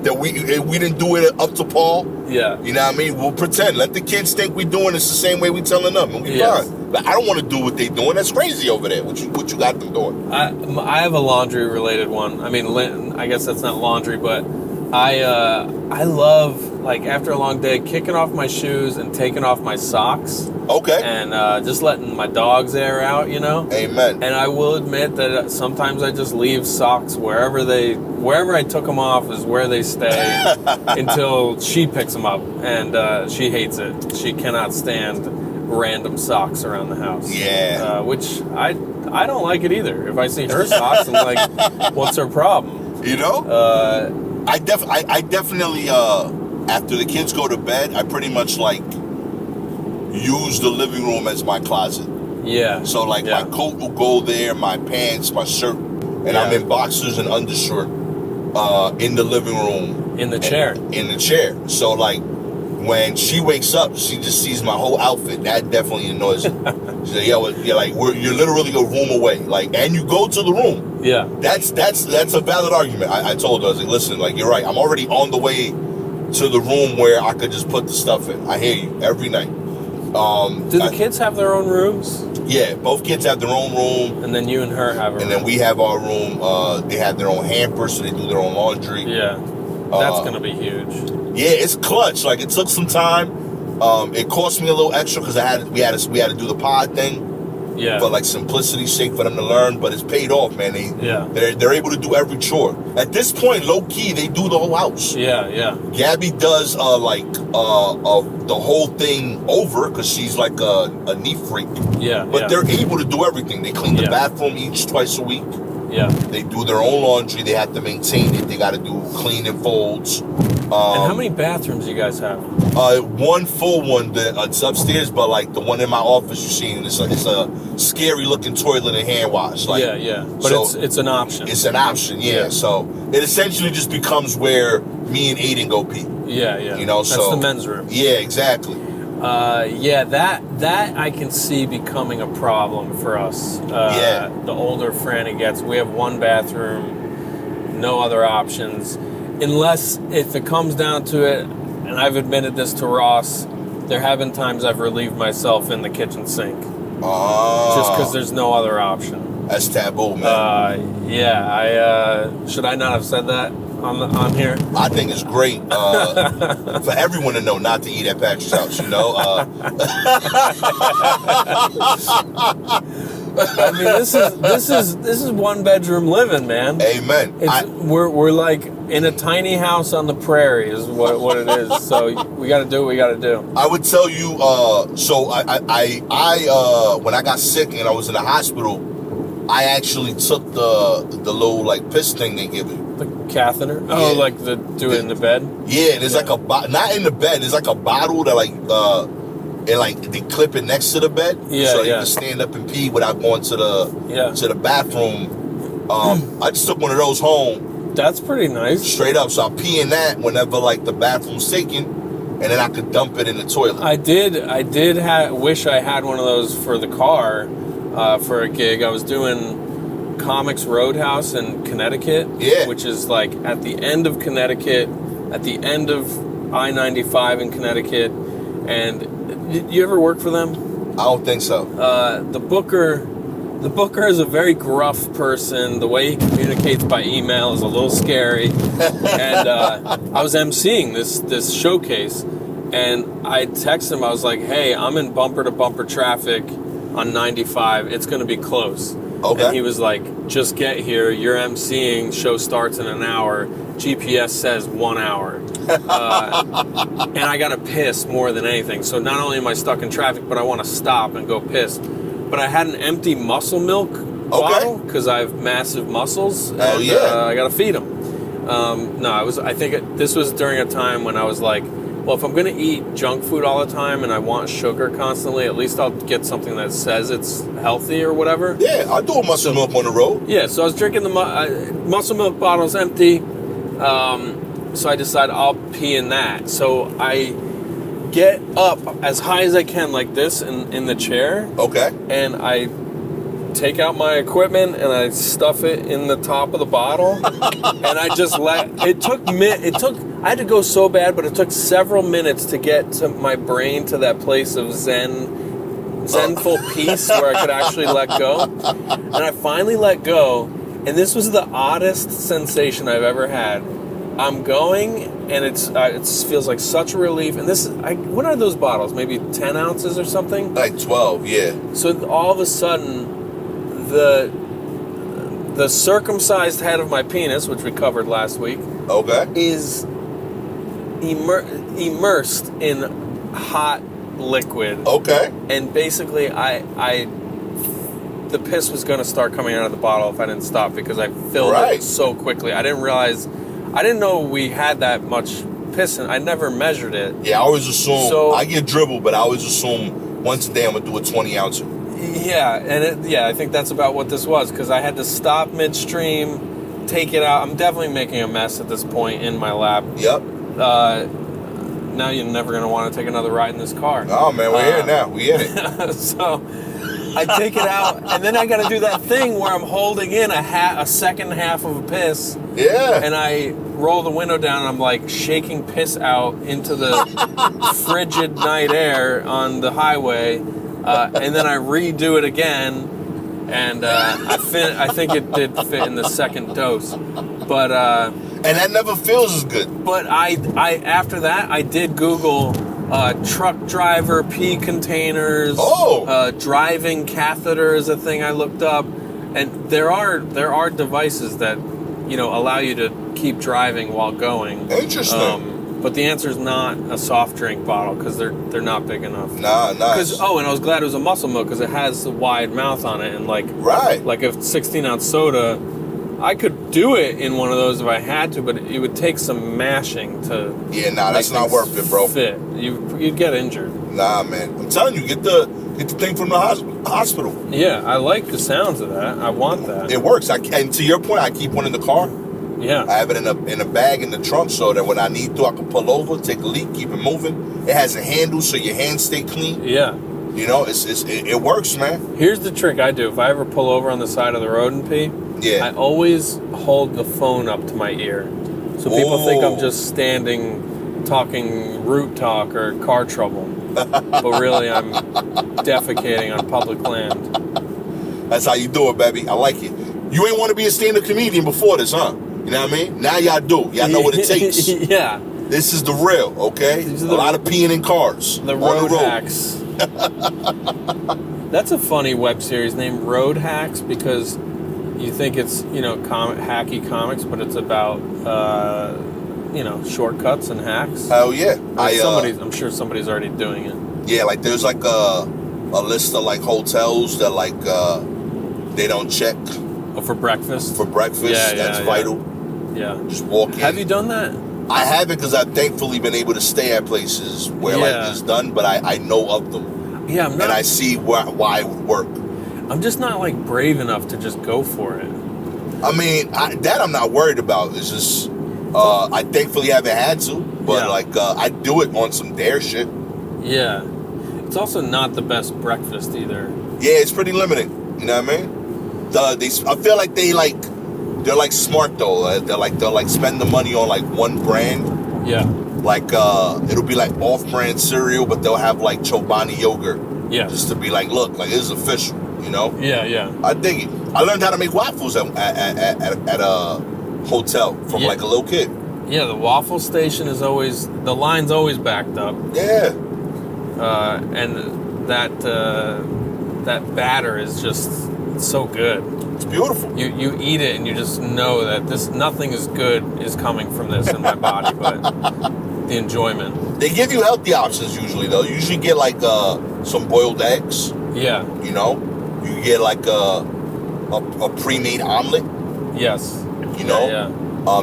that we didn't do it up to par. Yeah. You know what I mean? We'll pretend. Let the kids think we're doing this the same way we telling them. And we fine. But I don't want to do what they doing. That's crazy over there. What you got them doing? I have a laundry related one. I mean, I guess that's not laundry, but I love like after a long day, kicking off my shoes and taking off my socks. Okay. And just letting my dog's air out, you know? Amen. And I will admit that sometimes I just leave socks wherever I took them off is where they stay until she picks them up. And she hates it. She cannot stand random socks around the house. Yeah. Which I don't like it either. If I see her socks, I'm like, what's her problem? You know? I definitely, after the kids go to bed, I pretty much like use the living room as my closet. Yeah. So like my coat will go there, my pants, my shirt, and I'm in boxers and undershirt in the living room. In the chair. In the chair. So like when she wakes up, she just sees my whole outfit. That definitely annoys her. She's like, you're literally a room away. Like, and you go to the room. Yeah. That's a valid argument. I told her, I was like, listen, like you're right. I'm already on the way to the room where I could just put the stuff in. I hear you every night. Do the kids have their own rooms? Yeah, both kids have their own room. And then you and her have a room. And then we have our room. They have their own hamper, so they do their own laundry. Yeah. That's going to be huge. Yeah, it's clutch. Like, it took some time. It cost me a little extra because we had to do the pod thing. Yeah. For like simplicity's sake for them to learn, but it's paid off, man. They're able to do every chore. At this point, low key, they do the whole house. Yeah, yeah. Gabby does the whole thing over because she's like a neat freak. Yeah. But they're able to do everything. They clean the bathroom twice a week. Yeah. They do their own laundry. They have to maintain it. They got to do clean and folds. And how many bathrooms do you guys have? One full one. It's upstairs, but like the one in my office, you're seeing, it's a scary looking toilet and hand wash. Like, yeah. But so it's an option. It's an option, yeah. So it essentially just becomes where me and Aiden go pee. Yeah. You know, that's the men's room. Yeah, exactly. That I can see becoming a problem for us. The older Franny gets, we have one bathroom, no other options. Unless, if it comes down to it, and I've admitted this to Ross, there have been times I've relieved myself in the kitchen sink. Just because there's no other option. That's taboo, man. Should I not have said that on here? I think it's great for everyone to know not to eat at Patrick's house, you know? I mean, this is one bedroom living, man. Amen. We're like in a tiny house on the prairie is what it is. So we got to do what we got to do. I would tell you. So I when I got sick and I was in the hospital, I actually took the little like piss thing they give you. The catheter? Oh, like do it in the bed? Yeah, there's like not in the bed. There's like a bottle that like and like they clip it next to the bed, so you can stand up and pee without going to the bathroom. I just took one of those home. That's pretty nice. Straight up, so I pee in that whenever like the bathroom's taken, and then I could dump it in the toilet. I did wish I had one of those for the car for a gig. I was doing Comics Roadhouse in Connecticut, which is like at the end of Connecticut, at the end of I-95 in Connecticut. And did you ever work for them? I don't think so. The booker is a very gruff person. The way he communicates by email is a little scary. And I was emceeing this showcase, and I texted him. I was like, "Hey, I'm in bumper-to-bumper traffic on 95. It's going to be close." Okay. And he was like, "Just get here. You're emceeing. Show starts in an hour. GPS says 1 hour." And I got to piss more than anything. So not only am I stuck in traffic, but I want to stop and go piss. But I had an empty muscle milk bottle because I have massive muscles. And, I got to feed them. This was during a time when I was like, well, if I'm going to eat junk food all the time and I want sugar constantly, at least I'll get something that says it's healthy or whatever. Yeah, I do a muscle milk on the road. Yeah, so I was drinking the muscle milk bottle's empty. So I decided I'll pee in that. So I get up as high as I can like this in the chair. Okay. And I take out my equipment and I stuff it in the top of the bottle. And I just I had to go so bad, but it took several minutes to get to my brain to that place of zenful peace where I could actually let go. And I finally let go. And this was the oddest sensation I've ever had. I'm going, and it feels like such a relief. And what are those bottles? Maybe 10 ounces or something? Like 12, yeah. So all of a sudden, the circumcised head of my penis, which we covered last week, Okay. is immersed in hot liquid. Okay. And basically, the piss was going to start coming out of the bottle if I didn't stop because I filled it so quickly. I didn't know we had that much piss in. I never measured it. Yeah, I always assume, I get dribbled, but I always assume once a day I'm going to do a 20 ouncer. Yeah, and I think that's about what this was because I had to stop midstream, take it out. I'm definitely making a mess at this point in my lab. Yep. Now you're never going to want to take another ride in this car. Oh, man, we're here now. We in it. So I take it out, and then I got to do that thing where I'm holding in a second half of a piss. Yeah. And I roll the window down, and I'm like shaking piss out into the frigid night air on the highway. And then I redo it again, and I think it did fit in the second dose. But and that never feels as good. But I after that I did Google truck driver pee containers. Driving catheter is a thing I looked up, and there are devices that allow you to keep driving while going. Interesting. But the answer is not a soft drink bottle because they're not big enough. Nah, nice. And I was glad it was a muscle milk because it has the wide mouth on it, and like a 16-ounce soda, I could do it in one of those if I had to, but it would take some mashing to. Yeah, that's not worth it, bro. Fit. You'd get injured. Nah, man. I'm telling you, get the thing from the hospital. Yeah, I like the sounds of that. I want that. It works. And to your point, I keep one in the car. Yeah. I have it in a bag in the trunk so that when I need to, I can pull over, take a leak, keep it moving. It has a handle so your hands stay clean. Yeah. It works, man. Here's the trick I do. If I ever pull over on the side of the road and pee, I always hold the phone up to my ear. So people think I'm just standing talking root talk or car trouble. But really, I'm defecating on public land. That's how you do it, baby. I like it. You ain't want to be a stand-up comedian before this, huh? You know what I mean? Now y'all do. Y'all know what it takes. Yeah. This is the real, okay? A lot of peeing in cars. The road hacks. That's a funny web series named Road Hacks because you think it's, hacky comics, but it's about, shortcuts and hacks. Oh, yeah. I'm sure somebody's already doing it. Yeah, like there's like a list of like hotels that like they don't check. Oh, for breakfast? For breakfast, that's vital. Yeah. Just walk in. Have you done that? I haven't because I've thankfully been able to stay at places where like it's done, but I know of them. Yeah, I'm not. And I see why it would work. I'm just not like brave enough to just go for it. I mean, that I'm not worried about. It's just I thankfully haven't had to, but I do it on some dare shit. Yeah. It's also not the best breakfast either. Yeah, it's pretty limiting. You know what I mean? I feel like they're like smart though. They'll spend the money on like one brand. Yeah. Like it'll be like off-brand cereal, but they'll have like Chobani yogurt. Yeah. Just to be like, look, like this is official. Yeah. I dig it. I learned how to make waffles at a hotel from like a little kid. Yeah, the waffle station is always the line's always backed up. Yeah. And that batter is just so good. It's beautiful. You eat it and you just know that nothing is good is coming from this in my body, but the enjoyment. They give you healthy options usually though. You usually get like some boiled eggs. Yeah. You get like a pre-made omelet. Yes. Yeah.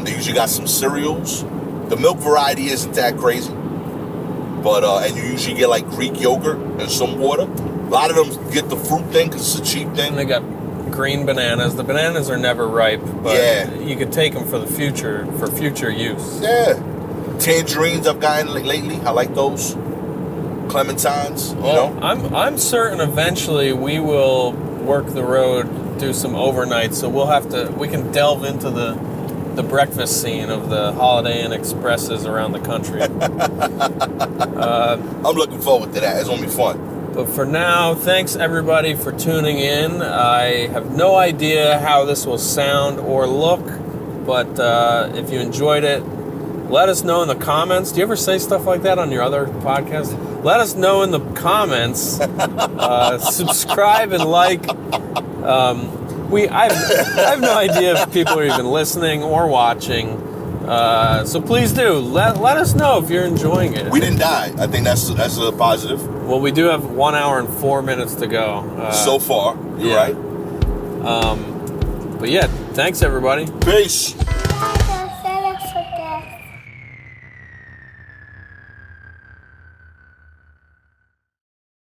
They usually got some cereals. The milk variety isn't that crazy. But and you usually get like Greek yogurt and some water. A lot of them get the fruit thing because it's a cheap thing. And they got green bananas. The bananas are never ripe, but you could take them for future use. Yeah. Tangerines I've gotten lately. I like those. Clementines, I'm certain eventually we will work the road, do some overnights, so we can delve into the breakfast scene of the Holiday Inn Expresses around the country. I'm looking forward to that. It's going to be fun. But for now, thanks everybody for tuning in. I have no idea how this will sound or look, but if you enjoyed it, Let us know in the comments. Do you ever say stuff like that on your other podcast? Let us know in the comments. Subscribe and like. I have no idea if people are even listening or watching. So please do. Let us know if you're enjoying it. We didn't die. I think that's a positive. Well, we do have 1 hour and 4 minutes to go. So far, you're right. But yeah, thanks everybody. Peace.